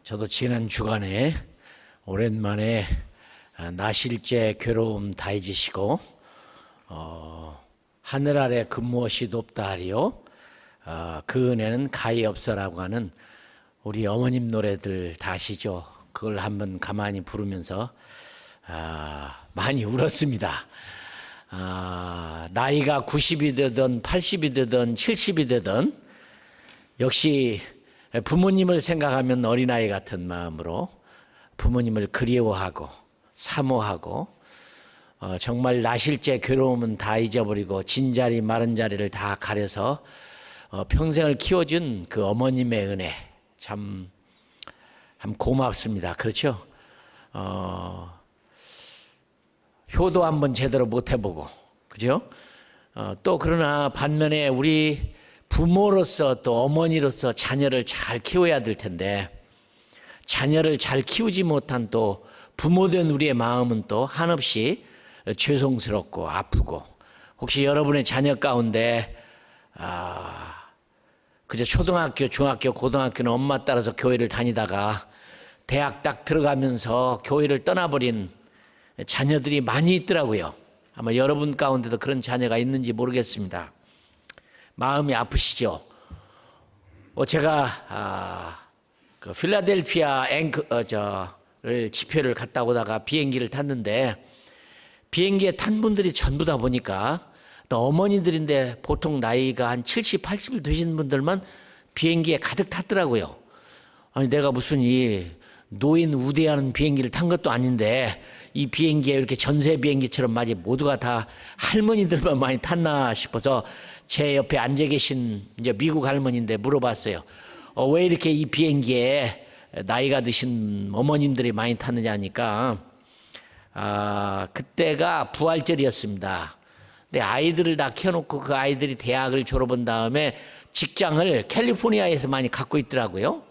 저도 지난 주간에 오랜만에 나실제 괴로움 다 잊으시고 하늘 아래 근무엇이 높다 하리요 그 은혜는 가히 없어라고 하는 우리 어머님 노래들 다 아시죠? 그걸 한번 가만히 부르면서 많이 울었습니다. 나이가 90이 되든 80이 되든 70이 되든 역시 부모님을 생각하면 어린아이 같은 마음으로 부모님을 그리워하고 사모하고 정말 나실제 괴로움은 다 잊어버리고 진자리 마른 자리를 다 가려서 평생을 키워준 그 어머님의 은혜 참 고맙습니다. 그렇죠? 효도 한번 제대로 못 해보고 그죠? 또 그러나 반면에 우리 부모로서 또 어머니로서 자녀를 잘 키워야 될 텐데 자녀를 잘 키우지 못한 또 부모된 우리의 마음은 또 한없이 죄송스럽고 아프고 혹시 여러분의 자녀 가운데 그저 초등학교, 중학교, 고등학교는 엄마 따라서 교회를 다니다가 대학 딱 들어가면서 교회를 떠나버린 자녀들이 많이 있더라고요. 아마 여러분 가운데도 그런 자녀가 있는지 모르겠습니다. 마음이 아프시죠? 제가 그 필라델피아 를 집회를 갔다 오다가 비행기를 탔는데 비행기에 탄 분들이 전부 다 보니까 또 어머니들인데 보통 나이가 한 70, 80을 되신 분들만 비행기에 가득 탔더라고요. 아니 내가 무슨 이 노인 우대하는 비행기를 탄 것도 아닌데 이 비행기에 이렇게 전세 비행기처럼 마치 모두가 다 할머니들만 많이 탔나 싶어서 제 옆에 앉아 계신 이제 미국 할머니인데 물어봤어요. 왜 이렇게 이 비행기에 나이가 드신 어머님들이 많이 탔느냐 하니까 그때가 부활절이었습니다. 근데 아이들을 다 키워놓고 그 아이들이 대학을 졸업한 다음에 직장을 캘리포니아에서 많이 갖고 있더라고요.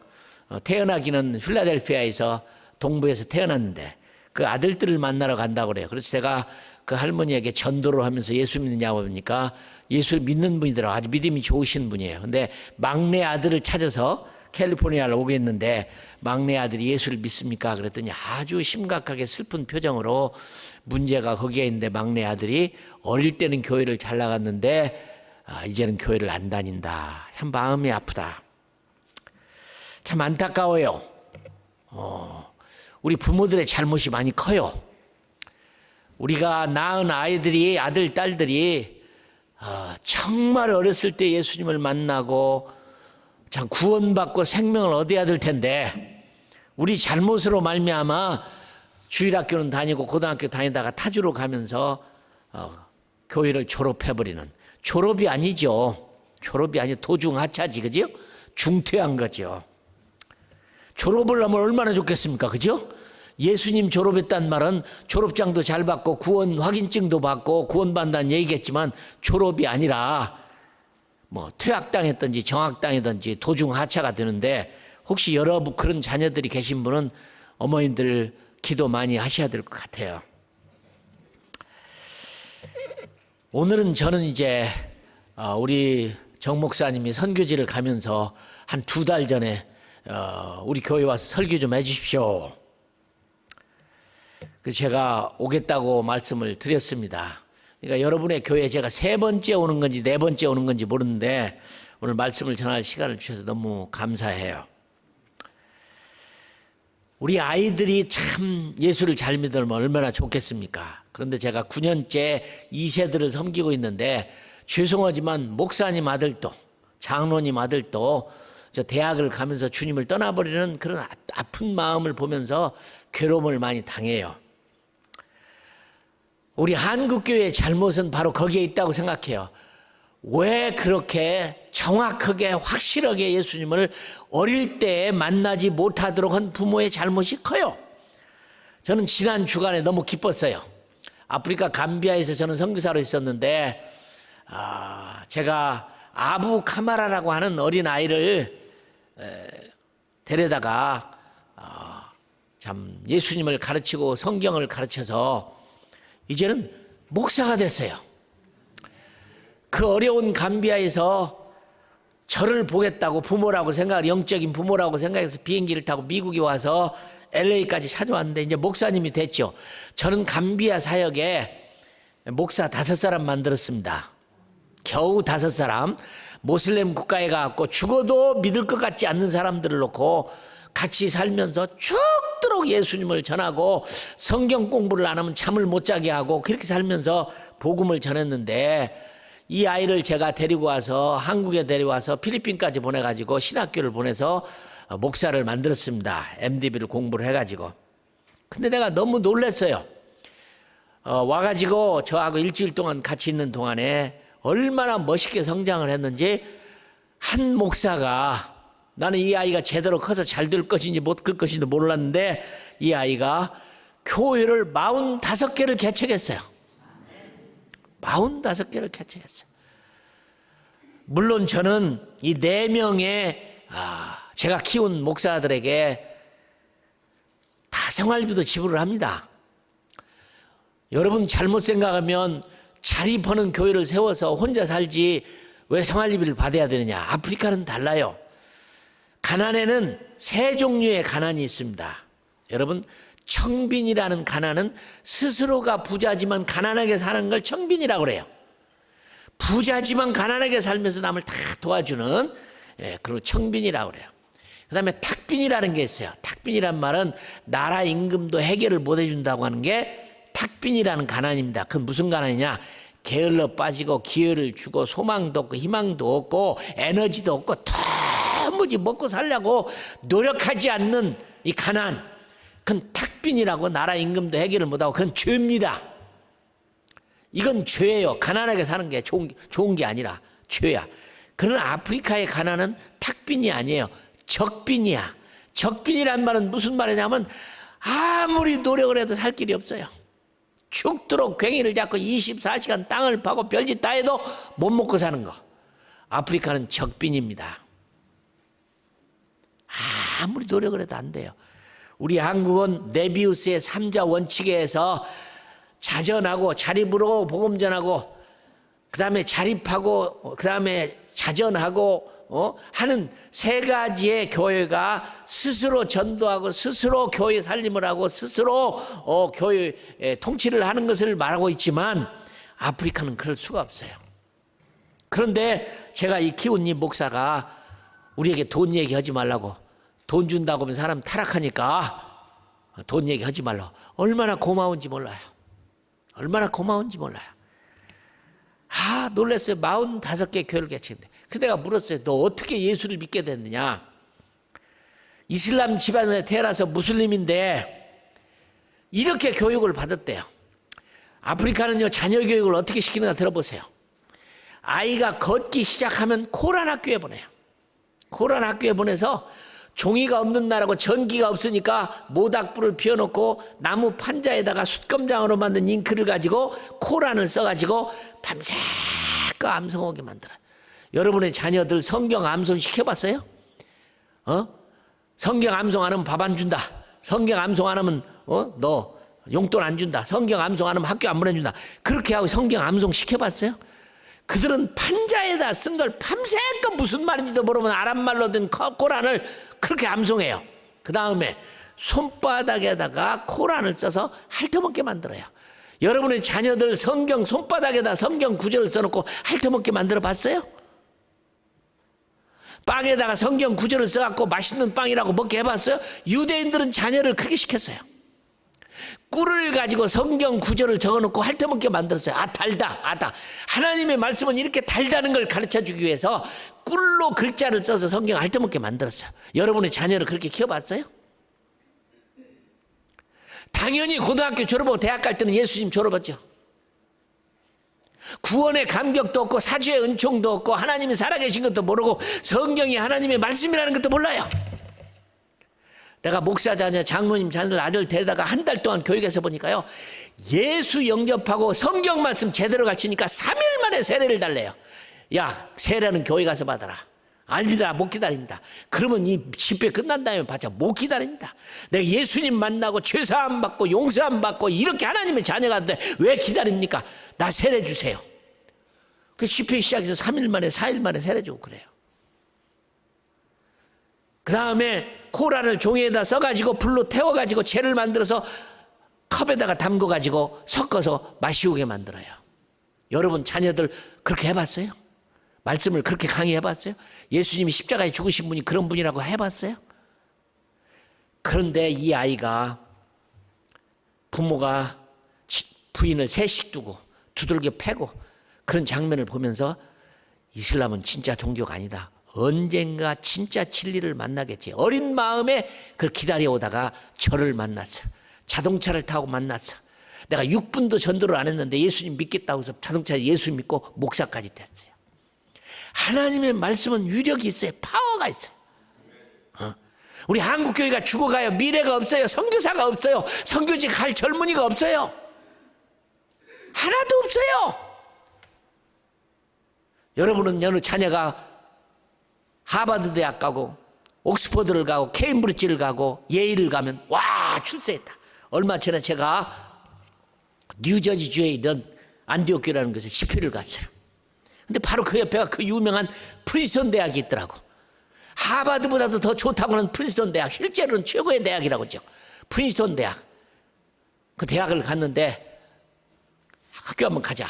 태어나기는 필라델피아에서 동부에서 태어났는데 그 아들들을 만나러 간다고 그래요. 그래서 제가 그 할머니에게 전도를 하면서 예수 믿느냐고 하니까 예수를 믿는 분이더라고요. 아주 믿음이 좋으신 분이에요. 근데 막내 아들을 찾아서 캘리포니아를 오겠는데 막내 아들이 예수를 믿습니까? 그랬더니 아주 심각하게 슬픈 표정으로 문제가 거기에 있는데 막내 아들이 어릴 때는 교회를 잘 나갔는데 이제는 교회를 안 다닌다. 참 마음이 아프다. 참 안타까워요. 우리 부모들의 잘못이 많이 커요. 우리가 낳은 아이들이 아들, 딸들이 정말 어렸을 때 예수님을 만나고 참 구원받고 생명을 얻어야 될 텐데 우리 잘못으로 말미암아 주일학교는 다니고 고등학교 다니다가 타주로 가면서 교회를 졸업해버리는 졸업이 아니죠. 졸업이 아니고 도중하차지 그죠? 중퇴한 거죠. 졸업을 하면 얼마나 좋겠습니까? 그죠? 예수님 졸업했단 말은 졸업장도 잘 받고 구원 확인증도 받고 구원받는다는 얘기겠지만 졸업이 아니라 뭐 퇴학당했든지 정학당했든지 도중 하차가 되는데 혹시 여러분 그런 자녀들이 계신 분은 어머님들 기도 많이 하셔야 될 것 같아요. 오늘은 저는 이제 우리 정 목사님이 선교지를 가면서 한 2달 전에 우리 교회 와서 설교 좀 해주십시오. 그래서 제가 오겠다고 말씀을 드렸습니다. 그러니까 여러분의 교회에 제가 3번째 오는 건지 4번째 오는 건지 모르는데 오늘 말씀을 전할 시간을 주셔서 너무 감사해요. 우리 아이들이 참 예수를 잘 믿으면 얼마나 좋겠습니까? 그런데 제가 9년째 2세들을 섬기고 있는데 죄송하지만 목사님 아들도 장로님 아들도 저 대학을 가면서 주님을 떠나버리는 그런 아픈 마음을 보면서 괴로움을 많이 당해요. 우리 한국교회의 잘못은 바로 거기에 있다고 생각해요. 왜 그렇게 정확하게 확실하게 예수님을 어릴 때 만나지 못하도록 한 부모의 잘못이 커요. 저는 지난 주간에 너무 기뻤어요. 아프리카 감비아에서 저는 선교사로 있었는데 제가 아부 카마라라고 하는 어린 아이를 데려다가 참 예수님을 가르치고 성경을 가르쳐서 이제는 목사가 됐어요. 그 어려운 감비아에서 저를 보겠다고 부모라고 생각을 영적인 부모라고 생각해서 비행기를 타고 미국에 와서 LA까지 찾아왔는데 이제 목사님이 됐죠. 저는 감비아 사역에 목사 5사람 만들었습니다. 겨우 5사람. 모슬렘 국가에 가고 죽어도 믿을 것 같지 않는 사람들을 놓고 같이 살면서 죽도록 예수님을 전하고 성경 공부를 안 하면 잠을 못 자게 하고 그렇게 살면서 복음을 전했는데, 이 아이를 제가 데리고 와서 한국에 데려와서 필리핀까지 보내가지고 신학교를 보내서 목사를 만들었습니다. MDB를 공부를 해가지고. 근데 내가 너무 놀랐어요. 와가지고 저하고 일주일 동안 같이 있는 동안에 얼마나 멋있게 성장을 했는지, 한 목사가, 나는 이 아이가 제대로 커서 잘 될 것인지 못 될 것인지 몰랐는데 이 아이가 교회를 45개를 개척했어요. 45개를 개척했어요. 물론 저는 이 4명의 제가 키운 목사들에게 다 생활비도 지불을 합니다. 여러분 잘못 생각하면 자립하는 교회를 세워서 혼자 살지 왜 생활비를 받아야 되느냐. 아프리카는 달라요. 가난에는 3종류의 가난이 있습니다. 여러분, 청빈이라는 가난은 스스로가 부자지만 가난하게 사는 걸 청빈이라고 그래요. 부자지만 가난하게 살면서 남을 다 도와주는, 그리고 청빈이라고 그래요. 그 다음에 탁빈이라는 게 있어요. 탁빈이란 말은 나라 임금도 해결을 못 해준다고 하는 게 탁빈이라는 가난입니다. 그건 무슨 가난이냐? 게을러 빠지고 기회를 주고 소망도 없고 희망도 없고 에너지도 없고 도무지 먹고 살려고 노력하지 않는 이 가난, 그건 탁빈이라고, 나라 임금도 해결을 못하고 그건 죄입니다. 이건 죄예요. 가난하게 사는 게 좋은 게 아니라 죄야. 그러나 아프리카의 가난은 탁빈이 아니에요. 적빈이야. 적빈이란 말은 무슨 말이냐면 아무리 노력을 해도 살 길이 없어요. 죽도록 괭이를 잡고 24시간 땅을 파고 별짓 다 해도 못 먹고 사는 거. 아프리카는 적빈입니다. 아무리 노력을 해도 안 돼요. 우리 한국은 네비우스의 3자 원칙에 의해서 자전하고 자립으로 복음 전하고 그다음에 자립하고 그다음에 자전하고 하는 3가지의 교회가 스스로 전도하고 스스로 교회 살림을 하고 스스로 교회 통치를 하는 것을 말하고 있지만 아프리카는 그럴 수가 없어요. 그런데 제가 이 키운 이 목사가 우리에게 돈 얘기하지 말라고, 돈 준다고 하면 사람 타락하니까 돈 얘기하지 말라고. 얼마나 고마운지 몰라요. 얼마나 고마운지 몰라요. 놀랐어요. 45개 교회를 개척했는데. 그래서 내가 물었어요. 너 어떻게 예수를 믿게 됐느냐? 이슬람 집안에 태어나서 무슬림인데 이렇게 교육을 받았대요. 아프리카는요, 자녀 교육을 어떻게 시키는가 들어보세요. 아이가 걷기 시작하면 코란 학교에 보내요. 코란 학교에 보내서 종이가 없는 나라고 전기가 없으니까 모닥불을 피워놓고 나무 판자에다가 숯검장으로 만든 잉크를 가지고 코란을 써가지고 밤새껏 암송하게 만들어요. 여러분의 자녀들 성경 암송 시켜봤어요? 성경 암송 안 하면 밥 안 준다. 성경 암송 안 하면 너 용돈 안 준다. 성경 암송 안 하면 학교 안 보내준다. 그렇게 하고 성경 암송 시켜봤어요? 그들은 판자에다 쓴 걸 밤새껏 무슨 말인지도 모르면 아랍말로 된 코란을 그렇게 암송해요. 그 다음에 손바닥에다가 코란을 써서 핥아먹게 만들어요. 여러분의 자녀들 성경 손바닥에다 성경 구절을 써놓고 핥아먹게 만들어 봤어요? 빵에다가 성경 구절을 써갖고 맛있는 빵이라고 먹게 해봤어요? 유대인들은 자녀를 그렇게 시켰어요. 꿀을 가지고 성경 구절을 적어놓고 핥아먹게 만들었어요. 달다. 하나님의 말씀은 이렇게 달다는 걸 가르쳐주기 위해서 꿀로 글자를 써서 성경 핥아먹게 만들었어요. 여러분의 자녀를 그렇게 키워봤어요? 당연히 고등학교 졸업하고 대학 갈 때는 예수님 졸업했죠. 구원의 감격도 없고 사주의 은총도 없고 하나님이 살아계신 것도 모르고 성경이 하나님의 말씀이라는 것도 몰라요. 내가 목사 자녀, 장로님 자녀들 아들 데려다가 한 달 동안 교육해서 보니까요, 예수 영접하고 성경 말씀 제대로 가르치니까 3일 만에 세례를 달래요. 야, 세례는 교회 가서 받아라. 아닙니다. 못 기다립니다. 그러면 이 집회 끝난 다음에 받자. 못 기다립니다. 내가 예수님 만나고 죄사함 받고 용서함 받고 이렇게 하나님의 자녀가 되는데 왜 기다립니까? 나 세례 주세요. 그 집회 시작해서 3일 만에 4일 만에 세례 주고 그래요. 그 다음에 코라를 종이에다 써가지고 불로 태워가지고 젤을 만들어서 컵에다가 담궈가지고 섞어서 마시우게 만들어요. 여러분 자녀들 그렇게 해봤어요? 말씀을 그렇게 강의해봤어요? 예수님이 십자가에 죽으신 분이 그런 분이라고 해봤어요? 그런데 이 아이가 부모가 부인을 셋씩 두고 두들겨 패고 그런 장면을 보면서 이슬람은 진짜 종교가 아니다. 언젠가 진짜 진리를 만나겠지. 어린 마음에 그걸 기다려오다가 저를 만났어. 자동차를 타고 만났어. 내가 6분도 전도를 안 했는데 예수님 믿겠다고 해서 자동차 예수 믿고 목사까지 됐어요. 하나님의 말씀은 위력이 있어요. 파워가 있어요. 우리 한국교회가 죽어가요. 미래가 없어요. 선교사가 없어요. 선교직 할 젊은이가 없어요. 하나도 없어요. 여러분은 여느 자녀가 하버드 대학 가고 옥스퍼드를 가고 케임브리지를 가고 예일을 가면 와 출세했다. 얼마 전에 제가 뉴저지주에 있는 안디옥교라는 곳에 집회를 갔어요. 근데 바로 그 옆에가 그 유명한 프린스턴 대학이 있더라고. 하버드보다도 더 좋다고 하는 프린스턴 대학, 실제로는 최고의 대학이라고 하죠. 프린스턴 대학. 그 대학을 갔는데 학교 한번 가자.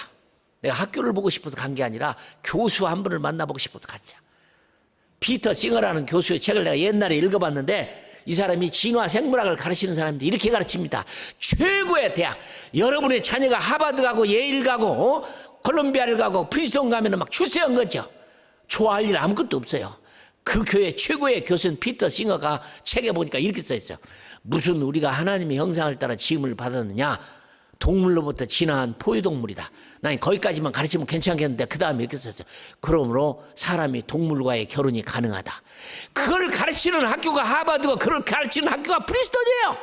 내가 학교를 보고 싶어서 간 게 아니라 교수 한 분을 만나보고 싶어서 갔어요. 피터 싱어라는 교수의 책을 내가 옛날에 읽어봤는데 이 사람이 진화 생물학을 가르치는 사람인데 이렇게 가르칩니다. 최고의 대학. 여러분의 자녀가 하버드 가고 예일 가고 콜롬비아를 가고 프린스턴 가면 막 출세한 거죠. 좋아할 일 아무것도 없어요. 그 교회 최고의 교수는 피터 싱어가 책에 보니까 이렇게 써있어요. 무슨 우리가 하나님의 형상을 따라 지음을 받았느냐. 동물로부터 진화한 포유동물이다. 난 거기까지만 가르치면 괜찮겠는데 그 다음에 이렇게 썼어요. 그러므로 사람이 동물과의 결혼이 가능하다. 그걸 가르치는 학교가 하버드고 그걸 가르치는 학교가 프린스턴이에요.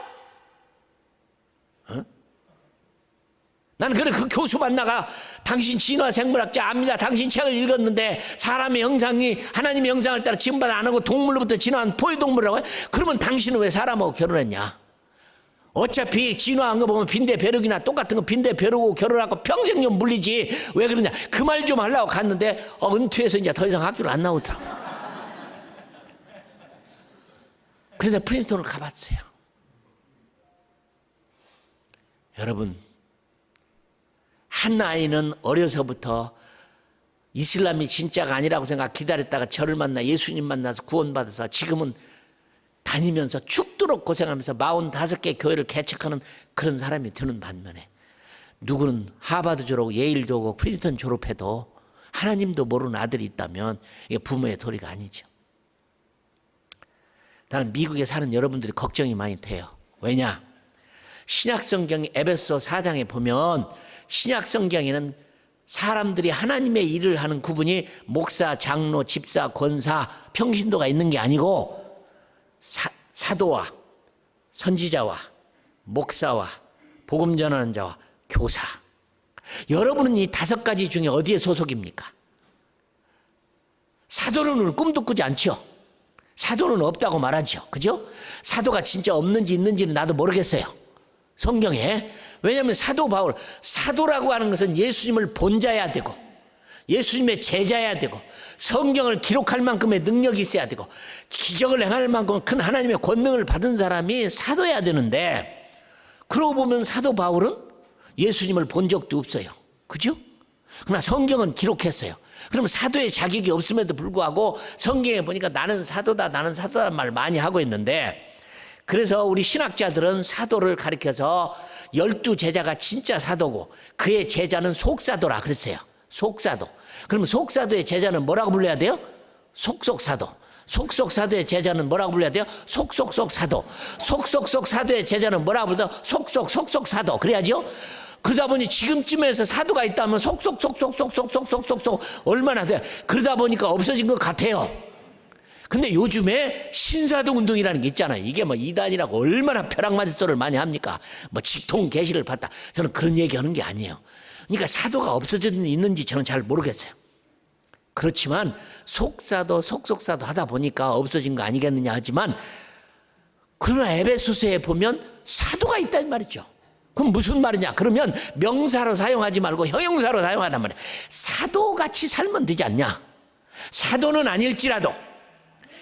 나는 그래 그 교수 만나가 당신 진화생물학자 압니다. 당신 책을 읽었는데 사람의 형상이 하나님의 형상을 따라 지음받아 안 하고 동물로부터 진화한 포유동물이라고 해? 그러면 당신은 왜 사람하고 결혼했냐? 어차피 진화한 거 보면 빈대 벼룩이나 똑같은 거 빈대 벼룩하고 결혼하고 평생 좀 물리지 왜 그러냐 그 말 좀 하려고 갔는데 은퇴해서 이제 더 이상 학교를 안 나오더라고. 그래서 프린스턴을 가봤어요. 여러분 한 아이는 어려서부터 이슬람이 진짜가 아니라고 생각 기다렸다가 저를 만나 예수님 만나서 구원받아서 지금은 다니면서 죽도록 고생하면서 45개 교회를 개척하는 그런 사람이 되는 반면에 누구는 하버드 졸업, 예일 졸업, 프린스턴 졸업해도 하나님도 모르는 아들이 있다면 이게 부모의 도리가 아니죠. 나는 미국에 사는 여러분들이 걱정이 많이 돼요. 왜냐? 신약성경 에베소 4장에 보면 신약성경에는 사람들이 하나님의 일을 하는 구분이 목사, 장로, 집사, 권사, 평신도가 있는 게 아니고 사도와 선지자와 목사와 복음 전하는 자와 교사. 여러분은 이 5가지 중에 어디에 소속입니까? 사도는 꿈도 꾸지 않죠. 사도는 없다고 말하죠. 그죠? 사도가 진짜 없는지 있는지는 나도 모르겠어요. 성경에. 왜냐하면 사도 바울, 사도라고 하는 것은 예수님을 본자야 되고 예수님의 제자야 되고 성경을 기록할 만큼의 능력이 있어야 되고 기적을 행할 만큼 큰 하나님의 권능을 받은 사람이 사도야 되는데 그러고 보면 사도 바울은 예수님을 본 적도 없어요. 그죠? 그러나 성경은 기록했어요. 그러면 사도의 자격이 없음에도 불구하고 성경에 보니까 나는 사도다 나는 사도다 말 많이 하고 있는데 그래서 우리 신학자들은 사도를 가리켜서 12제자가 진짜 사도고 그의 제자는 속사도라 그랬어요. 속사도. 그러면 속사도의 제자는 뭐라고 불러야 돼요? 속속사도. 속속사도의 제자는 뭐라고 불러야 돼요? 속속속사도. 속속속사도의 제자는 뭐라고 불러요? 속속속속사도. 그래야죠? 그러다 보니 지금쯤에서 사도가 있다면 속속속속속속속속속 얼마나 돼요? 그러다 보니까 없어진 것 같아요. 근데 요즘에 신사도 운동이라는 게 있잖아요. 이게 뭐 이단이라고 얼마나 벼락맞은 소리를 많이 합니까? 뭐 직통 계시를 봤다. 저는 그런 얘기하는 게 아니에요. 그러니까 사도가 없어졌는지 저는 잘 모르겠어요. 그렇지만 속사도 속속사도 하다 보니까 없어진 거 아니겠느냐 하지만 그러나 에베소서에 보면 사도가 있다는 말이죠. 그럼 무슨 말이냐? 그러면 명사로 사용하지 말고 형용사로 사용하단 말이에요. 사도같이 살면 되지 않냐? 사도는 아닐지라도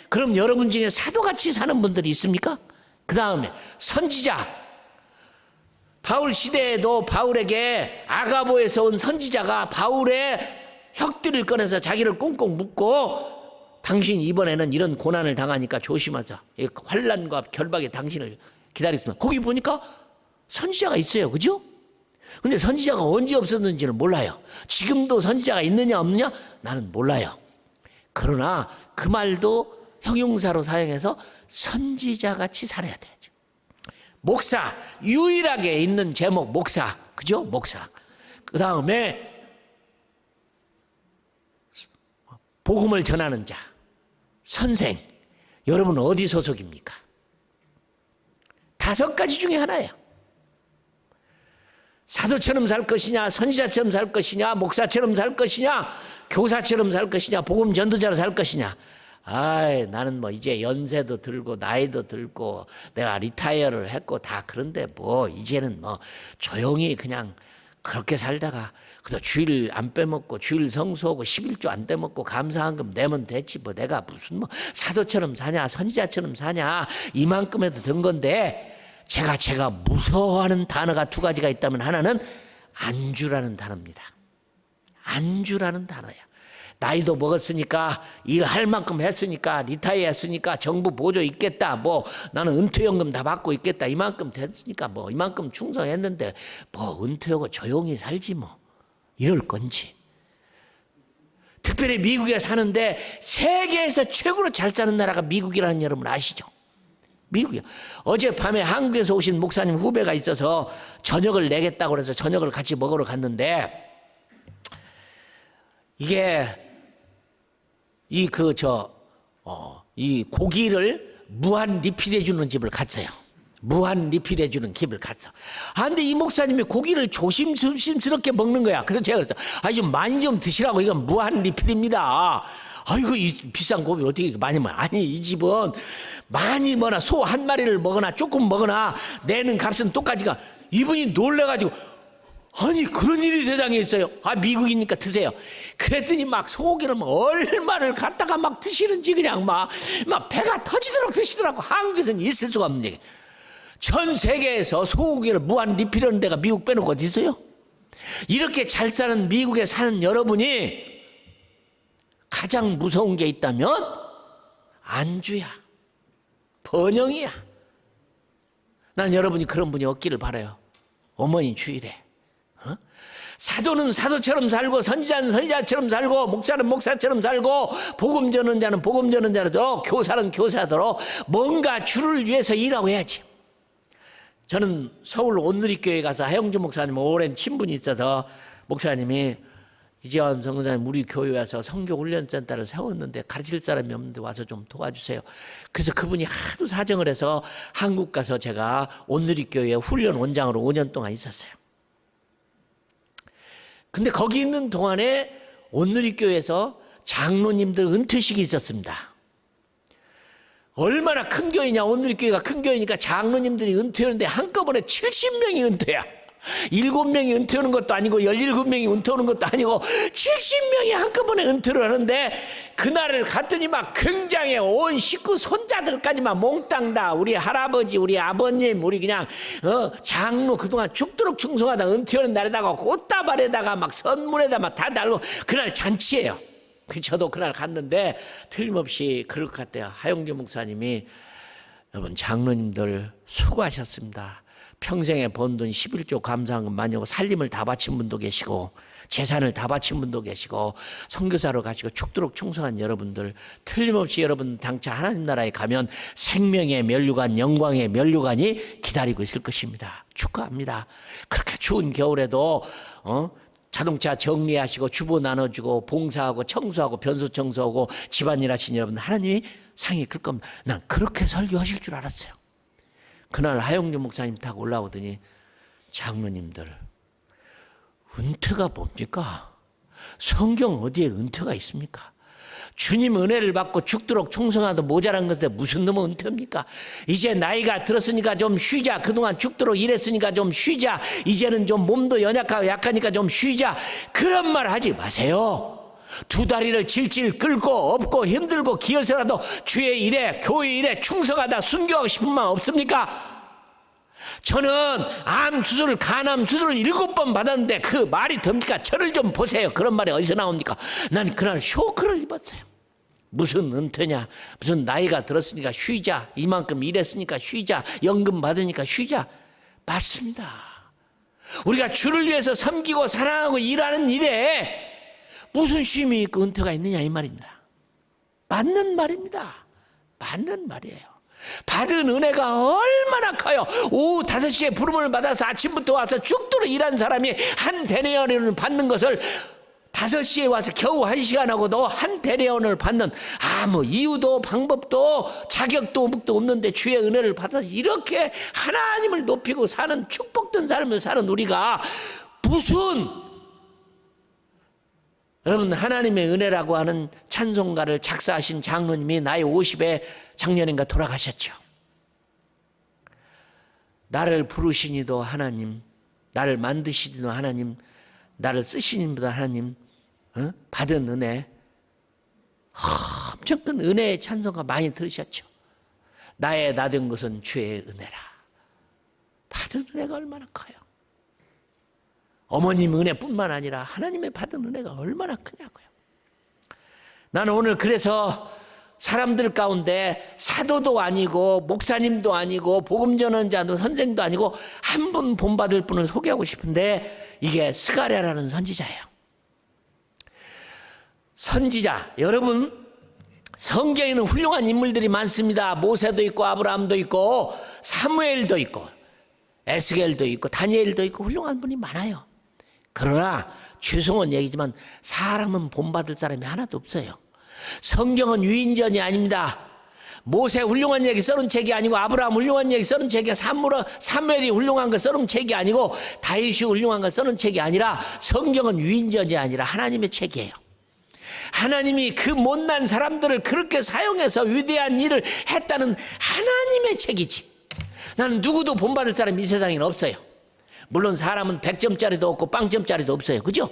그럼 여러분 중에 사도같이 사는 분들이 있습니까? 그 다음에 선지자. 바울 시대에도 바울에게 아가보에서 온 선지자가 바울의 혁들을 꺼내서 자기를 꽁꽁 묶고 당신 이번에는 이런 고난을 당하니까 조심하자. 환난과 결박에 당신을 기다렸으면 거기 보니까 선지자가 있어요. 그죠? 근데 선지자가 언제 없었는지는 몰라요. 지금도 선지자가 있느냐 없느냐? 나는 몰라요. 그러나 그 말도 형용사로 사용해서 선지자같이 살아야 되죠. 목사, 유일하게 있는 제목 목사. 그죠? 목사. 그 다음에 복음을 전하는 자, 선생. 여러분 어디 소속입니까? 5가지 중에 하나예요. 사도처럼 살 것이냐, 선지자처럼 살 것이냐, 목사처럼 살 것이냐, 교사처럼 살 것이냐, 복음 전도자로 살 것이냐. 나는 뭐 이제 연세도 들고 나이도 들고 내가 리타이어를 했고 다 그런데 뭐 이제는 뭐 조용히 그냥 그렇게 살다가 그래도 주일 안 빼먹고 주일 성수하고 11조 안 떼먹고 감사한금 내면 됐지 뭐 내가 무슨 뭐 사도처럼 사냐 선지자처럼 사냐 이만큼 해도 된 건데 제가 무서워하는 단어가 2가지가 있다면 하나는 안주라는 단어입니다. 안주라는 단어야. 나이도 먹었으니까 일할 만큼 했으니까 리타이어 했으니까 정부 보조 있겠다. 뭐 나는 은퇴연금 다 받고 있겠다. 이만큼 됐으니까 뭐 이만큼 충성했는데 뭐 은퇴하고 조용히 살지 뭐 이럴 건지. 특별히 미국에 사는데 세계에서 최고로 잘 사는 나라가 미국이라는 여러분 아시죠? 미국이요. 어젯밤에 한국에서 오신 목사님 후배가 있어서 저녁을 내겠다고 해서 저녁을 같이 먹으러 갔는데 이게 이 고기를 무한 리필해주는 집을 갔어요. 무한 리필해주는 집을 갔어. 근데 이 목사님이 고기를 조심스럽게 먹는 거야. 그래서 제가 그랬어. 좀 많이 좀 드시라고. 이건 무한 리필입니다. 아이고, 이 비싼 고기를 어떻게 이렇게 많이 먹어. 아니, 이 집은 많이 먹거나 소 한 마리를 먹거나 조금 먹거나 내는 값은 똑같이가. 이분이 놀래가지고 아니 그런 일이 세상에 있어요. 미국이니까 드세요. 그랬더니 막 소고기를 막 얼마를 갖다가 막 드시는지 그냥 막 배가 터지도록 드시더라고. 한국에서는 있을 수가 없는 얘기. 전 세계에서 소고기를 무한 리필하는 데가 미국 빼놓고 어디 있어요? 이렇게 잘 사는 미국에 사는 여러분이 가장 무서운 게 있다면 안주야, 번영이야. 난 여러분이 그런 분이 없기를 바라요. 어머니 주일에 사도는 사도처럼 살고 선지자는 선지자처럼 살고 목사는 목사처럼 살고 복음 전하는 자는 복음 전하는 자로 교사는 교사대로 뭔가 주를 위해서 일하고 해야지. 저는 서울 온누리교회 가서 하영주 목사님 오랜 친분이 있어서 목사님이 이재원 선교사님 우리 교회에 와서 선교훈련센터를 세웠는데 가르칠 사람이 없는데 와서 좀 도와주세요. 그래서 그분이 하도 사정을 해서 한국 가서 제가 온누리교회 훈련 원장으로 5년 동안 있었어요. 근데 거기 있는 동안에 온누리교회에서 장로님들 은퇴식이 있었습니다. 얼마나 큰 교회냐. 온누리교회가 큰 교회니까 장로님들이 은퇴하는데 한꺼번에 70명이 은퇴야. 7명이 은퇴하는 것도 아니고 17명이 은퇴하는 것도 아니고 70명이 한꺼번에 은퇴를 하는데 그날을 갔더니 막 굉장히 온 식구 손자들까지 막 몽땅 다 우리 할아버지 우리 아버님 우리 그냥 장로 그동안 죽도록 충성하다 은퇴하는 날에다가 꽃다발에다가 막 선물에다 막 다 달고 그날 잔치예요. 저도 그날 갔는데 틀림없이 그럴 것 같아요. 하영주 목사님이 여러분 장로님들 수고하셨습니다. 평생에 번 돈 11조 감사한금 많이 하고 살림을 다 바친 분도 계시고 재산을 다 바친 분도 계시고 선교사로 가시고 죽도록 충성한 여러분들 틀림없이 여러분 당차 하나님 나라에 가면 생명의 면류관 영광의 면류관이 기다리고 있을 것입니다. 축하합니다. 그렇게 추운 겨울에도 자동차 정리하시고 주보 나눠주고 봉사하고 청소하고 변소 청소하고 집안일 하신 여러분 하나님이 상이 클 겁니다. 난 그렇게 설교하실 줄 알았어요. 그날 하영주 목사님 타고 올라오더니 장로님들 은퇴가 뭡니까? 성경 어디에 은퇴가 있습니까? 주님 은혜를 받고 죽도록 충성하도 모자란 건데 무슨 놈의 은퇴입니까? 이제 나이가 들었으니까 좀 쉬자. 그동안 죽도록 일했으니까 좀 쉬자. 이제는 좀 몸도 연약하고 약하니까 좀 쉬자. 그런 말 하지 마세요. 두 다리를 질질 끌고 업고 힘들고 기어서라도 주의 일에 교회 일에 충성하다 순교하고 싶은 마음 없습니까? 저는 암 수술, 간암 수술을 7번 받았는데 그 말이 됩니까? 저를 좀 보세요. 그런 말이 어디서 나옵니까? 난 그날 쇼크를 입었어요. 무슨 은퇴냐, 무슨 나이가 들었으니까 쉬자, 이만큼 일했으니까 쉬자, 연금 받으니까 쉬자. 맞습니다. 우리가 주를 위해서 섬기고 사랑하고 일하는 일에 무슨 쉼이 있고 은퇴가 있느냐 이 말입니다. 맞는 말입니다. 맞는 말이에요. 받은 은혜가 얼마나 커요. 오후 5시에 부름을 받아서 아침부터 와서 죽도록 일한 사람이 한 대리원을 받는 것을 5시에 와서 겨우 1시간 하고도 한 대리원을 받는 아무 이유도 방법도 자격도 없는데 주의 은혜를 받아서 이렇게 하나님을 높이고 사는 축복된 삶을 사는 우리가 무슨, 여러분 하나님의 은혜라고 하는 찬송가를 작사하신 장로님이 나이 50에 작년인가 돌아가셨죠. 나를 부르시니도 하나님, 나를 만드시니도 하나님, 나를 쓰시니도 하나님, 받은 은혜, 엄청 큰 은혜의 찬송가 많이 들으셨죠. 나의 나된 것은 주의 은혜라. 받은 은혜가 얼마나 커요. 어머님 은혜뿐만 아니라 하나님의 받은 은혜가 얼마나 크냐고요. 나는 오늘 그래서 사람들 가운데 사도도 아니고 목사님도 아니고 복음 전환자도 선생도 아니고 한 분 본받을 분을 소개하고 싶은데 이게 스가랴라는 선지자예요. 선지자, 여러분 성경에는 훌륭한 인물들이 많습니다. 모세도 있고 아브라함도 있고 사무엘도 있고 에스겔도 있고 다니엘도 있고 훌륭한 분이 많아요. 그러나 죄송한 얘기지만 사람은 본받을 사람이 하나도 없어요. 성경은 유인전이 아닙니다. 모세 훌륭한 얘기 써놓은 책이 아니고 아브라함 훌륭한 얘기 써놓은 책이 사무엘이 훌륭한 거 써놓은 책이 아니고 다윗이 훌륭한 거 써놓은 책이 아니라 성경은 유인전이 아니라 하나님의 책이에요. 하나님이 그 못난 사람들을 그렇게 사용해서 위대한 일을 했다는 하나님의 책이지. 나는 누구도 본받을 사람이 이 세상에는 없어요. 물론 사람은 100점짜리도 없고 빵점짜리도 없어요. 그죠?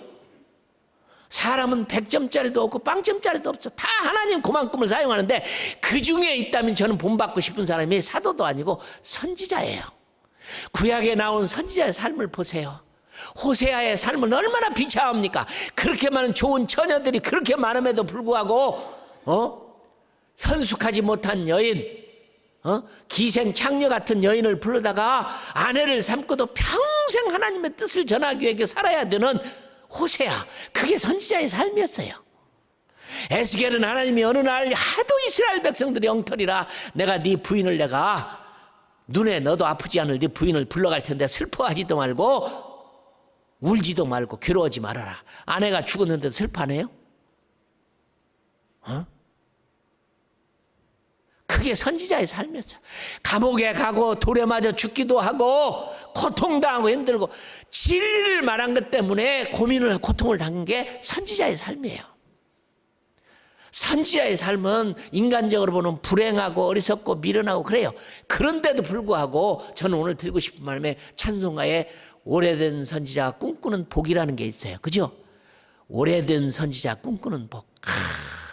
사람은 100점짜리도 없고 빵점짜리도 없어. 다 하나님 그만큼을 사용하는데 그 중에 있다면 저는 본받고 싶은 사람이 사도도 아니고 선지자예요. 구약에 나온 선지자의 삶을 보세요. 호세아의 삶은 얼마나 비참합니까? 그렇게 많은 좋은 처녀들이 그렇게 많음에도 불구하고 현숙하지 못한 여인, 기생 창녀 같은 여인을 불러다가 아내를 삼고도 평생 하나님의 뜻을 전하기 위해 살아야 되는 호세아, 그게 선지자의 삶이었어요. 에스겔은 하나님이 어느 날 하도 이스라엘 백성들이 엉터리라 내가 네 부인을 내가 눈에 너도 아프지 않을 네 부인을 불러갈 텐데 슬퍼하지도 말고 울지도 말고 괴로워하지 말아라. 아내가 죽었는데도 슬퍼하네요? 그게 선지자의 삶이었어요. 감옥에 가고 돌에 맞아 죽기도 하고 고통당하고 힘들고 진리를 말한 것 때문에 고민을 고통을 당한 게 선지자의 삶이에요. 선지자의 삶은 인간적으로 보면 불행하고 어리석고 미련하고 그래요. 그런데도 불구하고 저는 오늘 드리고 싶은 말씀에 찬송가에 오래된 선지자 꿈꾸는 복이라는 게 있어요. 그죠? 오래된 선지자 꿈꾸는 복.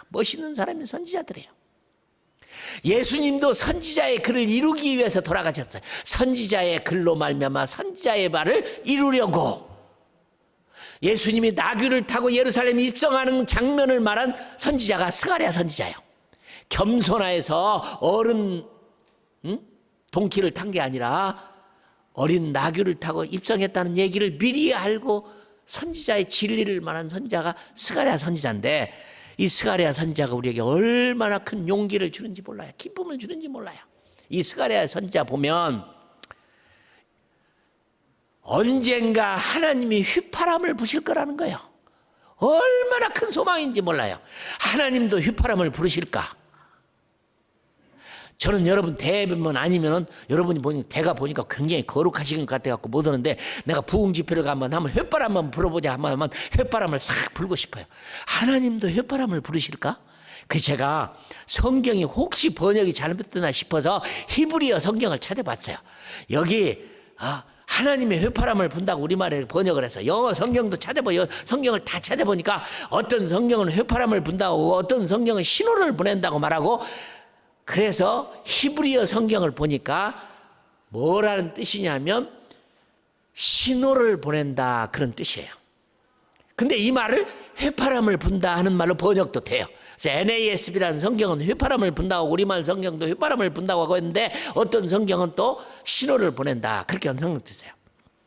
멋있는 사람이 선지자들이에요. 예수님도 선지자의 글을 이루기 위해서 돌아가셨어요. 선지자의 글로 말미암아 선지자의 말을 이루려고. 예수님이 나귀를 타고 예루살렘에 입성하는 장면을 말한 선지자가 스가랴 선지자예요. 겸손하여서 어른 동키를 탄 게 아니라 어린 나귀를 타고 입성했다는 얘기를 미리 알고 선지자의 진리를 말한 선지자가 스가랴 선지자인데 이 스가랴 선지자가 우리에게 얼마나 큰 용기를 주는지 몰라요. 기쁨을 주는지 몰라요. 이 스가랴 선지자 보면 언젠가 하나님이 휘파람을 부실 거라는 거예요. 얼마나 큰 소망인지 몰라요. 하나님도 휘파람을 부르실까? 저는 여러분 대면 아니면은 여러분이 보니까 대가 보니까 굉장히 거룩하신 것 같아갖고 못 오는데 내가 부흥 집회를 가면 한번 휘파람 한번 불어보자 하면 휘파람을 싹 불고 싶어요. 하나님도 휘파람을 부르실까? 그 제가 성경이 혹시 번역이 잘못됐나 싶어서 히브리어 성경을 찾아봤어요. 여기 하나님의 휘파람을 분다고 우리말에 번역을 해서 영어 성경도 찾아보고 성경을 다 찾아보니까 어떤 성경은 휘파람을 분다고 어떤 성경은 신호를 보낸다고 말하고, 그래서 히브리어 성경을 보니까 뭐라는 뜻이냐면 신호를 보낸다 그런 뜻이에요. 근데 이 말을 휘파람을 분다 하는 말로 번역도 돼요. 그래서 NASB라는 성경은 휘파람을 분다고, 우리말 성경도 휘파람을 분다고 하고 있는데 어떤 성경은 또 신호를 보낸다 그렇게 성경되세요.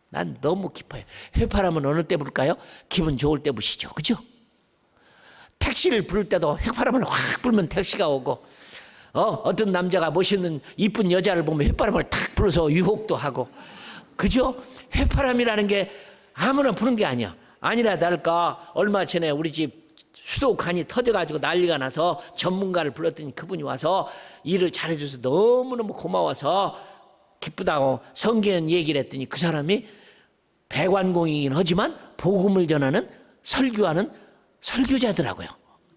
난 너무 깊어요. 휘파람은 어느 때 불까요? 기분 좋을 때 부시죠, 그죠? 택시를 부를 때도 휘파람을 확 불면 택시가 오고, 어떤 남자가 멋있는 이쁜 여자를 보면 휘파람을 탁 불어서 유혹도 하고, 그죠? 휘파람이라는 게 아무나 부는 게 아니야. 아니라 다를까 얼마 전에 우리 집 수도관이 터져가지고 난리가 나서 전문가를 불렀더니 그분이 와서 일을 잘해줘서 너무너무 고마워서 기쁘다고 성경 얘기를 했더니 그 사람이 배관공이긴 하지만 복음을 전하는 설교하는 설교자더라고요.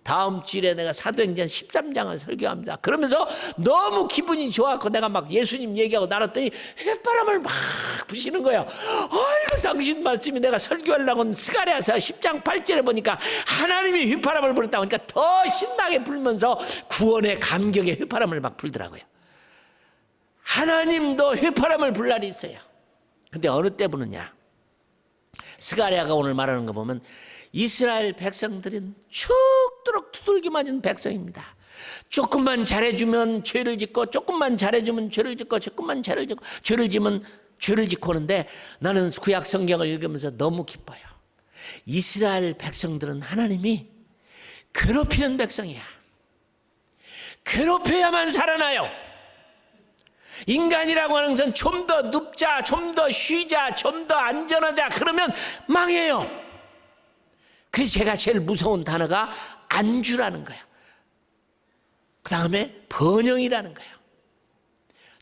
다음 주일에 내가 사도행전 13장을 설교합니다. 그러면서 너무 기분이 좋았고 내가 막 예수님 얘기하고 나눴더니 휘바람을 막 부시는 거예요. 어이구, 당신 말씀이 내가 설교하려고 스가랴서 10장 8절에 보니까 하나님이 휘바람을 불었다고 하니까 더 신나게 불면서 구원의 감격에 휘바람을 막 불더라고요. 하나님도 휘바람을 불 날이 있어요. 근데 어느 때 부느냐? 스가랴가 오늘 말하는 거 보면 이스라엘 백성들은 죽도록 두들겨 맞은 백성입니다. 조금만 잘해주면 죄를 짓고, 조금만 잘해주면 죄를 짓고, 조금만 죄를 짓고, 죄를 지면 죄를 짓고 하는데, 나는 구약 성경을 읽으면서 너무 기뻐요. 이스라엘 백성들은 하나님이 괴롭히는 백성이야. 괴롭혀야만 살아나요. 인간이라고 하는 것은 좀 더 눕자, 좀 더 쉬자, 좀 더 안전하자 그러면 망해요. 그래서 제가 제일 무서운 단어가 안주라는 거예요. 그 다음에 번영이라는 거예요.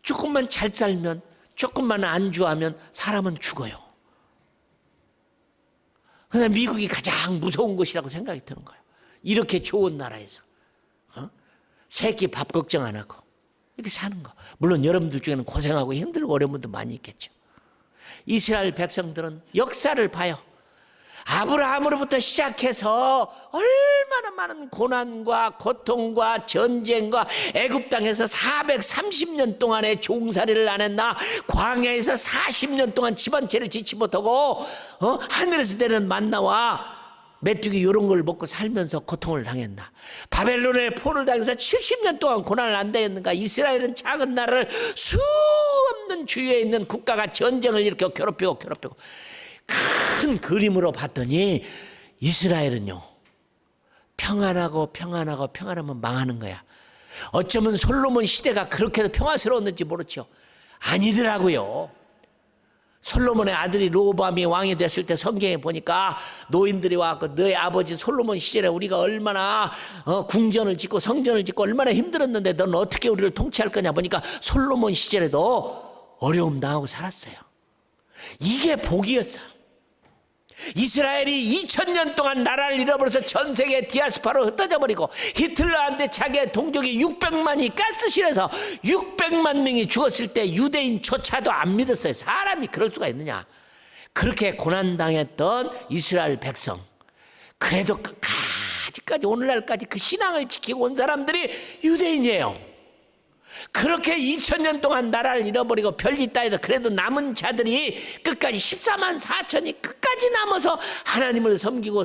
조금만 잘 살면, 조금만 안주하면 사람은 죽어요. 그런데 미국이 가장 무서운 곳이라고 생각이 드는 거예요. 이렇게 좋은 나라에서 새끼 밥 걱정 안 하고 이렇게 사는 거. 물론 여러분들 중에는 고생하고 힘들고 어려운 분도 많이 있겠죠. 이스라엘 백성들은 역사를 봐요. 아브라함으로부터 시작해서 얼마나 많은 고난과 고통과 전쟁과 애굽 땅에서 430년 동안의 종살이를 안 했나, 광야에서 40년 동안 집안채를 지치 못하고 하늘에서 내리는 만나와 메뚜기 이런 걸 먹고 살면서 고통을 당했나, 바벨론의 포를 당해서 70년 동안 고난을 안 당했는가. 이스라엘은 작은 나라를 수 없는 주위에 있는 국가가 전쟁을 이렇게 괴롭히고 큰 그림으로 봤더니 이스라엘은요 평안하면 망하는 거야. 어쩌면 솔로몬 시대가 그렇게 평화스러웠는지 모르죠. 아니더라고요. 솔로몬의 아들이 르호보암이 왕이 됐을 때 성경에 보니까 노인들이 와서 너희 아버지 솔로몬 시절에 우리가 얼마나 궁전을 짓고 성전을 짓고 얼마나 힘들었는데 넌 어떻게 우리를 통치할 거냐 보니까 솔로몬 시절에도 어려움 당하고 살았어요. 이게 복이었어. 이스라엘이 2000년 동안 나라를 잃어버려서 전 세계 디아스파로 흩어져 버리고 히틀러한테 자기의 동족이 600만이 가스실에서 600만 명이 죽었을 때 유대인조차도 안 믿었어요. 사람이 그럴 수가 있느냐. 그렇게 고난당했던 이스라엘 백성, 그래도 끝까지 오늘날까지 그 신앙을 지키고 온 사람들이 유대인이에요. 그렇게 2000년 동안 나라를 잃어버리고 별짓 따위도 그래도 남은 자들이 끝까지 14만 4천이 끝까지 남아서 하나님을 섬기고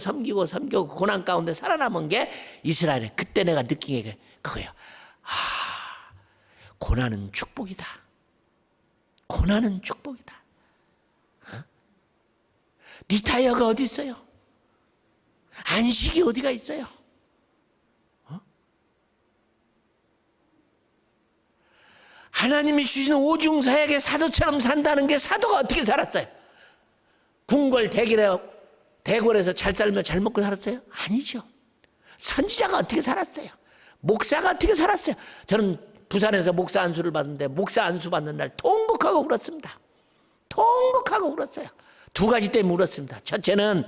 고난 가운데 살아남은 게 이스라엘에, 그때 내가 느낀 게 그거예요. 고난은 축복이다. 고난은 축복이다. 리타이어가 어디 있어요? 안식이 어디가 있어요? 하나님이 주시는 오중사역의 사도처럼 산다는 게 사도가 어떻게 살았어요? 궁궐 대궐에서 잘 살며 잘 먹고 살았어요? 아니죠. 선지자가 어떻게 살았어요? 목사가 어떻게 살았어요? 저는 부산에서 목사 안수를 받는데 목사 안수 받는 날 통곡하고 울었습니다. 통곡하고 울었어요. 두 가지 때문에 울었습니다. 첫째는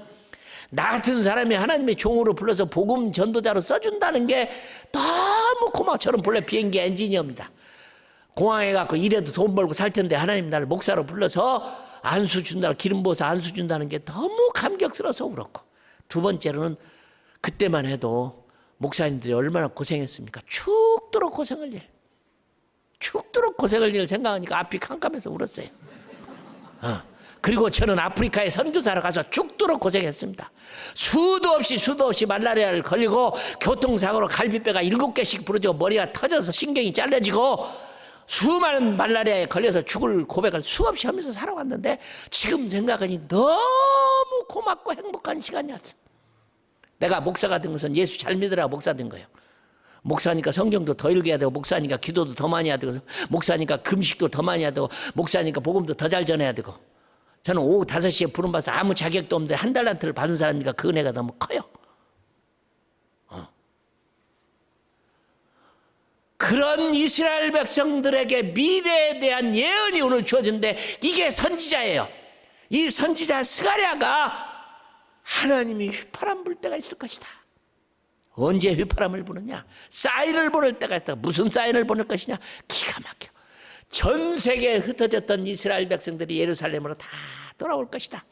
나 같은 사람이 하나님의 종으로 불러서 복음 전도자로 써준다는 게 너무 고마워. 저는 본래 비행기 엔지니어입니다. 공항에 가서 일해도 돈 벌고 살 텐데 하나님 나를 목사로 불러서 안수 준다, 기름 부어서 안수 준다는 게 너무 감격스러워서 울었고, 두 번째로는 그때만 해도 목사님들이 얼마나 고생했습니까? 죽도록 고생할 일 생각하니까 앞이 캄캄해서 울었어요. 그리고 저는 아프리카에 선교사로 가서 죽도록 고생했습니다. 수도 없이 말라리아를 걸리고 교통사고로 갈비뼈가 7개씩 부러지고 머리가 터져서 신경이 잘려지고 수많은 말라리아에 걸려서 죽을 고백을 수없이 하면서 살아왔는데, 지금 생각하니 너무 고맙고 행복한 시간이었어. 내가 목사가 된 것은 예수 잘 믿으라고 목사 된 거예요. 목사니까 성경도 더 읽어야 되고, 목사니까 기도도 더 많이 해야 되고, 목사니까 금식도 더 많이 해야 되고, 목사니까 복음도 더 잘 전해야 되고. 저는 오후 5시에 부름받아서 아무 자격도 없는데 한 달란트를 받은 사람이니까 그 은혜가 너무 커요. 그런 이스라엘 백성들에게 미래에 대한 예언이 오늘 주어졌는데, 이게 선지자예요. 이 선지자 스가랴가 하나님이 휘파람 불 때가 있을 것이다. 언제 휘파람을 부느냐? 사인을 보낼 때가 있다. 무슨 사인을 보낼 것이냐? 기가 막혀. 전 세계에 흩어졌던 이스라엘 백성들이 예루살렘으로 다 돌아올 것이다.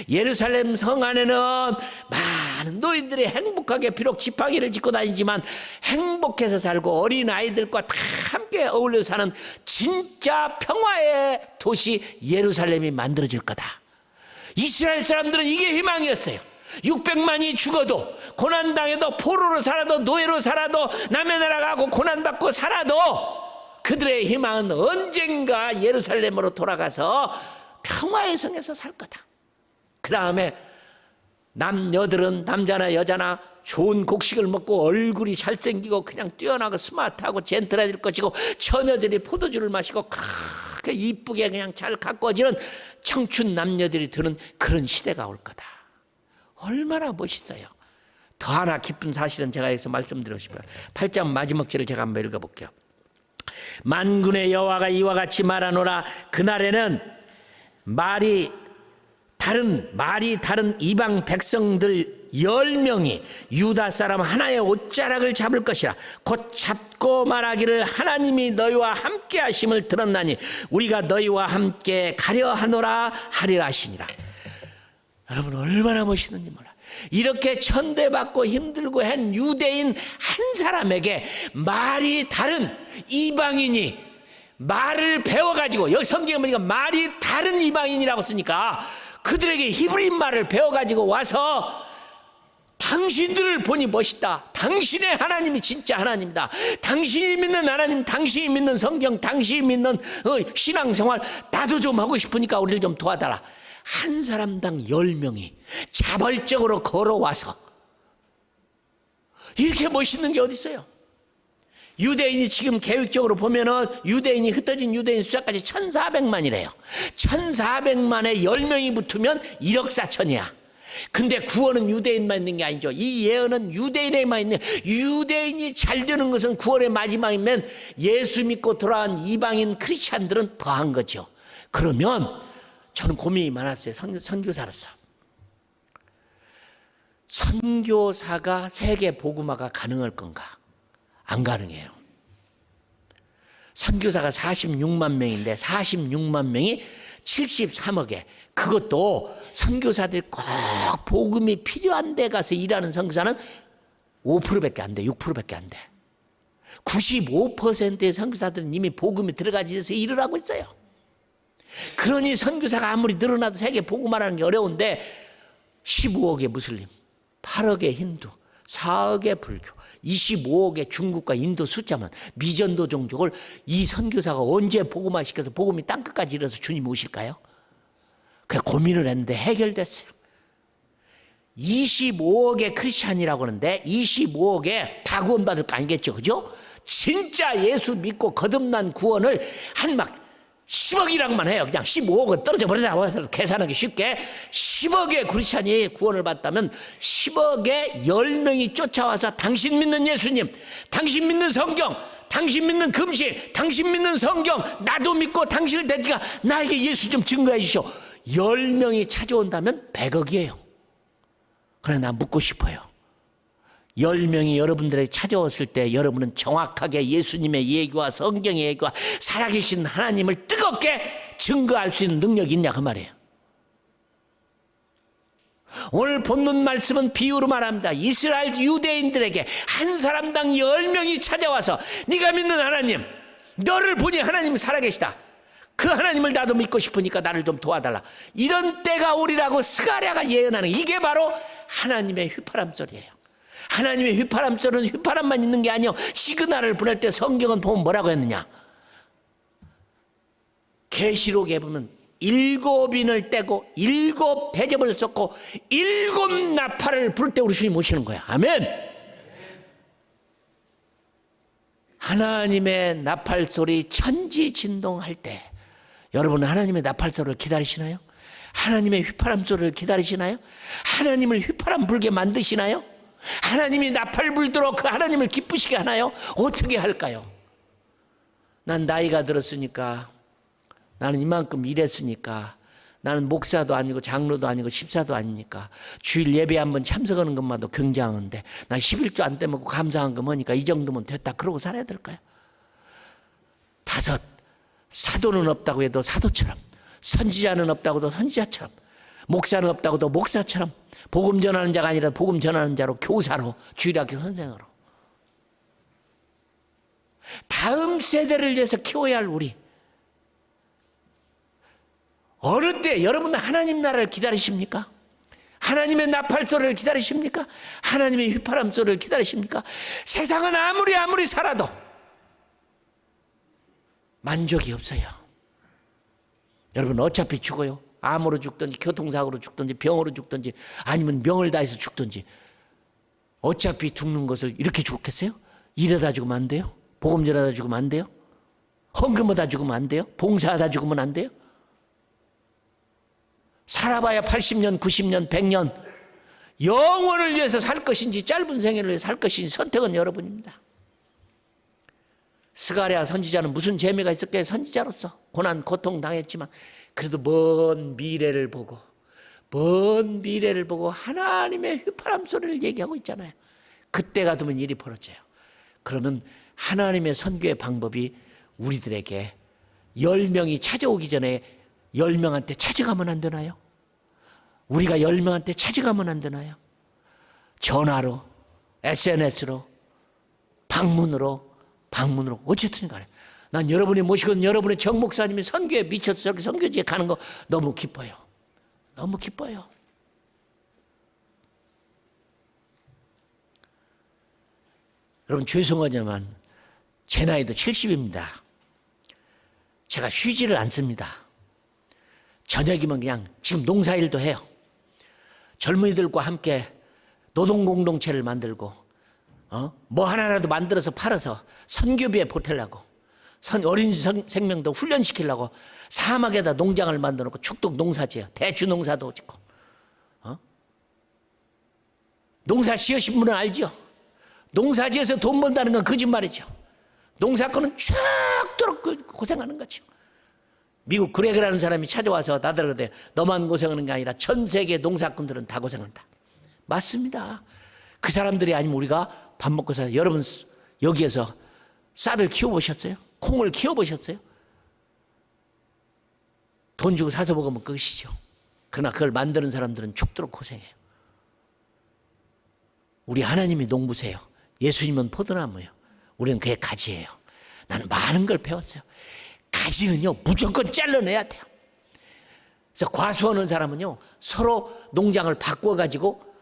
예루살렘 성 안에는 많은 노인들이 행복하게 비록 지팡이를 짚고 다니지만 행복해서 살고 어린 아이들과 다 함께 어울려 사는 진짜 평화의 도시 예루살렘이 만들어질 거다. 이스라엘 사람들은 이게 희망이었어요. 600만이 죽어도, 고난당해도, 포로로 살아도, 노예로 살아도, 남의 나라 가고 고난받고 살아도 그들의 희망은 언젠가 예루살렘으로 돌아가서 평화의 성에서 살 거다. 그 다음에 남녀들은, 남자나 여자나 좋은 곡식을 먹고 얼굴이 잘생기고 그냥 뛰어나고 스마트하고 젠틀해질 것이고, 처녀들이 포도주를 마시고 그렇게 이쁘게 그냥 잘 가꿔지는 청춘 남녀들이 드는 그런 시대가 올 거다. 얼마나 멋있어요. 더 하나 기쁜 사실은 제가 여기서 말씀드리고 싶어요. 8장 마지막 절을 제가 한번 읽어볼게요. 만군의 여호와가 이와 같이 말하노라. 그날에는 말이 다른 이방 백성들 10명이 유다 사람 하나의 옷자락을 잡을 것이라. 곧 잡고 말하기를 하나님이 너희와 함께 하심을 들었나니 우리가 너희와 함께 가려 하노라 하리라 하시니라. 여러분 얼마나 멋있는지 몰라. 이렇게 천대받고 힘들고 한 유대인 한 사람에게 말이 다른 이방인이 말을 배워가지고, 여기 성경에 보니까 말이 다른 이방인이라고 쓰니까 그들에게 히브리인 말을 배워가지고 와서 당신들을 보니 멋있다. 당신의 하나님이 진짜 하나님이다. 당신이 믿는 하나님, 당신이 믿는 성경, 당신이 믿는 신앙생활 나도 좀 하고 싶으니까 우리를 좀 도와달라. 한 사람당 10명이 자발적으로 걸어와서, 이렇게 멋있는 게 어디 있어요? 유대인이 지금 계획적으로 보면은 유대인이 흩어진 유대인 숫자까지 1400만이래요. 1400만에 10명이 붙으면 1억 4천이야. 근데 구원은 유대인만 있는 게 아니죠. 이 예언은 유대인에만 있는, 유대인이 잘 되는 것은 구원의 마지막이면 예수 믿고 돌아온 이방인 크리스찬들은 더한 거죠. 그러면 저는 고민이 많았어요. 선교사로서. 선교사가 세계 복음화가 가능할 건가? 안 가능해요. 선교사가 46만 명인데 46만 명이 73억에, 그것도 선교사들이 꼭 복음이 필요한 데 가서 일하는 선교사는 5%밖에 안 돼. 6%밖에 안 돼. 95%의 선교사들은 이미 복음이 들어가지 않아서 일을 하고 있어요. 그러니 선교사가 아무리 늘어나도 세계 복음화라는 게 어려운데 15억의 무슬림, 8억의 힌두, 4억의 불교, 25억의 중국과 인도 숫자만, 미전도 종족을 이 선교사가 언제 복음화시켜서 복음이 땅끝까지 이뤄서 주님 오실까요? 그래 고민을 했는데 해결됐어요. 25억의 크리스찬이라고 하는데 25억에 다 구원받을 거 아니겠죠, 그죠? 진짜 예수 믿고 거듭난 구원을 한 막 10억이랑만 해요. 그냥 15억은 떨어져 버리자. 계산하기 쉽게 10억의 크리스찬이 구원을 받다면 10억에 10명이 쫓아와서 당신 믿는 예수님, 당신 믿는 성경, 당신 믿는 금식, 당신 믿는 성경, 나도 믿고 당신을 대니까 나에게 예수 좀 증거해 주시오. 10명이 찾아온다면 100억이에요. 그러나 나 묻고 싶어요. 10명이 여러분들에게 찾아왔을 때 여러분은 정확하게 예수님의 얘기와 성경의 얘기와 살아계신 하나님을 뜨겁게 증거할 수 있는 능력이 있냐 그 말이에요. 오늘 본문 말씀은 비유로 말합니다. 이스라엘 유대인들에게 한 사람당 10명이 찾아와서 네가 믿는 하나님, 너를 보니 하나님 살아계시다. 그 하나님을 나도 믿고 싶으니까 나를 좀 도와달라. 이런 때가 오리라고 스가랴가 예언하는, 이게 바로 하나님의 휘파람 소리예요. 하나님의 휘파람 소리는 휘파람만 있는 게 아니요, 시그널을 보낼 때 성경은 보면 뭐라고 했느냐. 계시록에 보면 7인을 떼고 7 대접을 쏟고 7 나팔을 불 때 우리 주님 오시는 거야. 아멘. 하나님의 나팔 소리 천지 진동할 때 여러분은 하나님의 나팔 소리를 기다리시나요? 하나님의 휘파람 소리를 기다리시나요? 하나님을 휘파람 불게 만드시나요? 하나님이 나팔 불도록 그 하나님을 기쁘시게 하나요? 어떻게 할까요? 난 나이가 들었으니까, 나는 이만큼 일했으니까, 나는 목사도 아니고 장로도 아니고 집사도 아니니까 주일 예배 한번 참석하는 것만도 굉장한데 난 11조 안 떼먹고 감사한 거 뭐니까 이 정도면 됐다 그러고 살아야 될까요? 5, 사도는 없다고 해도 사도처럼, 선지자는 없다고 해도 선지자처럼, 목사는 없다고 해도 목사처럼, 복음 전하는 자가 아니라 복음 전하는 자로, 교사로, 주일학교 선생으로 다음 세대를 위해서 키워야 할 우리, 어느 때 여러분 하나님 나라를 기다리십니까? 하나님의 나팔 소리를 기다리십니까? 하나님의 휘파람 소리를 기다리십니까? 세상은 아무리 살아도 만족이 없어요. 여러분 어차피 죽어요. 암으로 죽든지 교통사고로 죽든지 병으로 죽든지 아니면 명을 다해서 죽든지 어차피 죽는 것을 이렇게 죽겠어요? 일하다 죽으면 안 돼요? 복음 전하다 죽으면 안 돼요? 헌금하다 죽으면 안 돼요? 봉사하다 죽으면 안 돼요? 살아봐야 80년, 90년, 100년 영원을 위해서 살 것인지 짧은 생애를 위해서 살 것인지 선택은 여러분입니다. 스가랴 선지자는 무슨 재미가 있었겠어요? 선지자로서 고난 고통 당했지만 그래도 먼 미래를 보고 하나님의 휘파람 소리를 얘기하고 있잖아요. 그때가 되면 일이 벌어져요. 그러면 하나님의 선교의 방법이 우리들에게 10명이 찾아오기 전에 10명한테 찾아가면 안 되나요? 우리가 10명한테 찾아가면 안 되나요? 전화로, SNS로, 방문으로 어쨌든 간에 난 여러분이 모시고 여러분의 정 목사님이 선교에 미쳐서 저렇게 선교지에 가는 거 너무 기뻐요. 너무 기뻐요. 여러분 죄송하지만 제 나이도 70입니다. 제가 쉬지를 않습니다. 저녁이면 그냥 지금 농사일도 해요. 젊은이들과 함께 노동공동체를 만들고 뭐 하나라도 만들어서 팔아서 선교비에 보태려고, 어린 생명도 훈련시키려고 사막에다 농장을 만들어 놓고 축복 농사지어요. 대추 농사도 짓고. 농사 지으신 분은 알죠? 농사 지어서 돈 번다는 건 거짓말이죠. 농사꾼은 죽도록 고생하는 거죠. 미국 그레그라는 사람이 찾아와서 나더러 그러대, 너만 고생하는 게 아니라 전 세계 농사꾼들은 다 고생한다. 맞습니다. 그 사람들이 아니면 우리가 밥 먹고 살아요. 여러분 여기에서 쌀을 키워보셨어요? 콩을 키워보셨어요? 돈 주고 사서 먹으면 끝이죠. 그러나 그걸 만드는 사람들은 죽도록 고생해요. 우리 하나님이 농부세요. 예수님은 포도나무예요. 우리는 그의 가지예요. 나는 많은 걸 배웠어요. 가지는요 무조건 잘라내야 돼요. 그래서 과수하는 사람은요 서로 농장을 바꿔가지고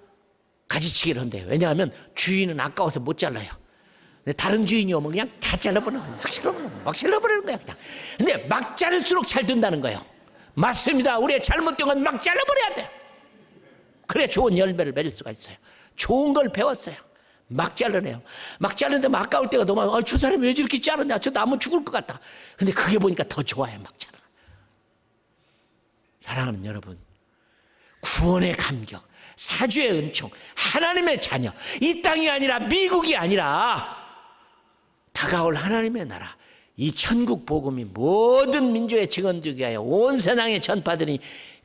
가지치기를 한대요. 왜냐하면 주인은 아까워서 못 잘라요. 근데 다른 주인이 오면 그냥 다 잘라버리는 거예요. 막 잘라버리는 거예요. 그냥. 근데 막 자를수록 잘 된다는 거예요. 맞습니다. 우리의 잘못된 건 막 잘라버려야 돼요. 그래 좋은 열매를 맺을 수가 있어요. 좋은 걸 배웠어요. 막 잘라내요. 막 자르는데 아까울 때가 너무 많아요. 저 사람이 왜 저렇게 자르냐. 저 나무 죽을 것 같다. 근데 그게 보니까 더 좋아요. 막 자르. 사랑하는 여러분, 구원의 감격, 사주의 은총, 하나님의 자녀, 이 땅이 아니라 미국이 아니라 다가올 하나님의 나라, 이 천국 복음이 모든 민족에 증언되게 하여 온 세상에 전파되니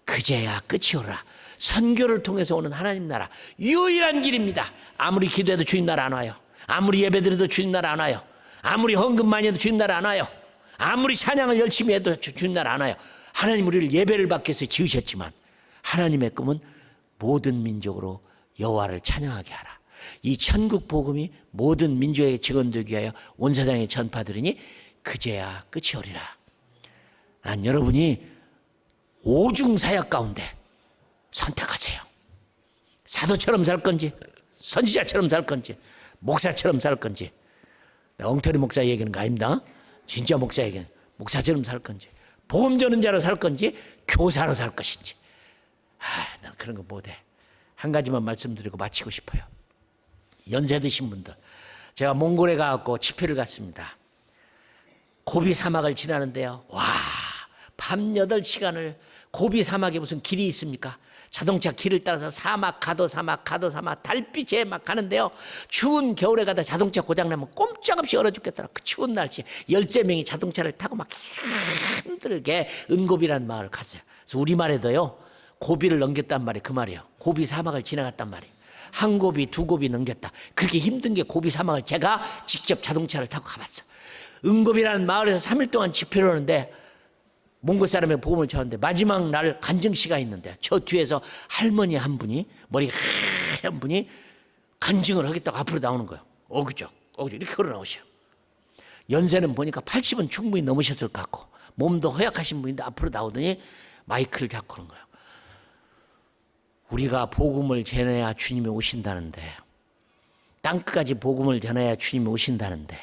그제야 끝이 오라. 선교를 통해서 오는 하나님 나라 유일한 길입니다. 아무리 기도해도 주님 나라 안 와요. 아무리 예배드려도 주님 나라 안 와요. 아무리 헌금 많이 해도 주님 나라 안 와요. 아무리 찬양을 열심히 해도 주님 나라 안 와요. 하나님 우리를 예배를 받기 위해서 지으셨지만 하나님의 꿈은 모든 민족으로 여호와를 찬양하게 하라. 이 천국 복음이 모든 민족에게 증언되기 위하여 온 세상에 전파되리니 그제야 끝이 오리라. 난 여러분이 오중 사역 가운데 선택하세요. 사도처럼 살 건지, 선지자처럼 살 건지, 목사처럼 살 건지. 엉터리 목사 얘기하는 거 아닙니다. 진짜 목사 얘기는 목사처럼 살 건지, 복음 전하자로 살 건지, 교사로 살 것인지. 난 그런 거 못해. 한 가지만 말씀드리고 마치고 싶어요. 연세 드신 분들, 제가 몽골에 가서 집회를 갔습니다. 고비 사막을 지나는데요. 와, 밤 8시간을 고비 사막에 무슨 길이 있습니까? 자동차 길을 따라서 사막, 가도 사막, 가도 사막, 달빛에 막 가는데요. 추운 겨울에 가다 자동차 고장나면 꼼짝없이 얼어 죽겠더라. 그 추운 날씨에 13명이 자동차를 타고 막 힘들게 은고비라는 마을을 갔어요. 그래서 우리말에도요, 고비를 넘겼단 말이에요. 그 말이에요. 고비 사막을 지나갔단 말이에요. 한 고비, 두 고비 넘겼다. 그렇게 힘든 게 고비 사막을 제가 직접 자동차를 타고 가봤어. 은고비라는 마을에서 3일 동안 집회를 하는데 몽골 사람의 복음을 전하는데 마지막 날 간증시가 있는데 저 뒤에서 할머니 한 분이, 머리 하얀 분이 간증을 하겠다고 앞으로 나오는 거예요. 어그적 이렇게 걸어 나오셔요. 연세는 보니까 80은 충분히 넘으셨을 것 같고 몸도 허약하신 분인데 앞으로 나오더니 마이크를 잡고 그런 거예요. 우리가 복음을 전해야 주님이 오신다는데, 땅끝까지 복음을 전해야 주님이 오신다는데,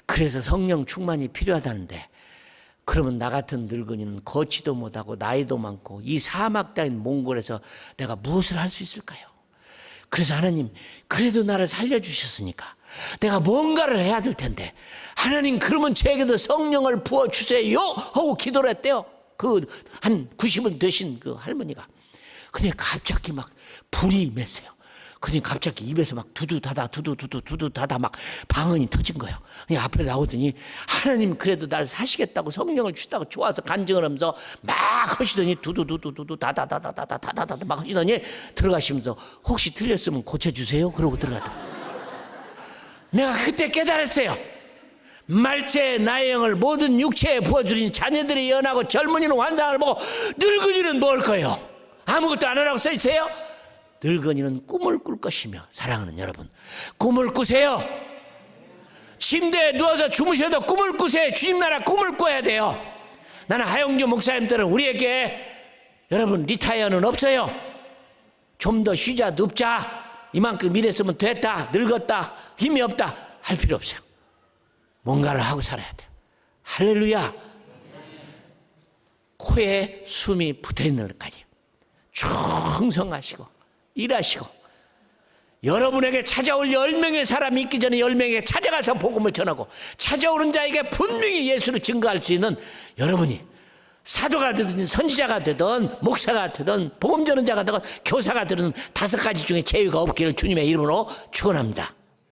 그래서 성령 충만이 필요하다는데, 그러면 나 같은 늙은이는 걷지도 못하고 나이도 많고 이 사막 따윈 몽골에서 내가 무엇을 할 수 있을까요? 그래서 하나님, 그래도 나를 살려주셨으니까 내가 뭔가를 해야 될 텐데, 하나님 그러면 저에게도 성령을 부어주세요 하고 기도를 했대요. 그 한 90은 되신 그 할머니가. 근데 갑자기 막 불이 임했어요. 근데 갑자기 입에서 막 두두다다 막 방언이 터진 거예요. 그냥 앞에 나오더니 하나님 그래도 날 사시겠다고 성령을 주다고 좋아서 간증을 하면서 막 하시더니 두두다다다다다다다다다 막 하시더니 들어가시면서 혹시 틀렸으면 고쳐주세요 그러고 들어가더라고요. 내가 그때 깨달았어요. 말체 나의 영을 모든 육체에 부어주린 자녀들이 연하고 젊은이는 환상을 보고 늙은이는 뭘 거요? 아무것도 안 하라고 써있어요? 늙은이는 꿈을 꿀 것이며, 사랑하는 여러분, 꿈을 꾸세요. 침대에 누워서 주무셔도 꿈을 꾸세요. 주님 나라 꿈을 꿔야 돼요. 나는 하영주 목사님들은 우리에게 여러분 리타이어는 없어요. 좀 더 쉬자, 눕자, 이만큼 일했으면 됐다, 늙었다, 힘이 없다 할 필요 없어요. 뭔가를 하고 살아야 돼요. 할렐루야. 코에 숨이 붙어있는 것까지 충성하시고 일하시고, 여러분에게 찾아올 10명의 사람이 있기 전에 10명에게 찾아가서 복음을 전하고 찾아오는 자에게 분명히 예수를 증거할 수 있는 여러분이 사도가 되든 선지자가 되든 목사가 되든 복음 전하자가 되든 교사가 되든 5가지 중에 제외가 없기를 주님의 이름으로 축원합니다.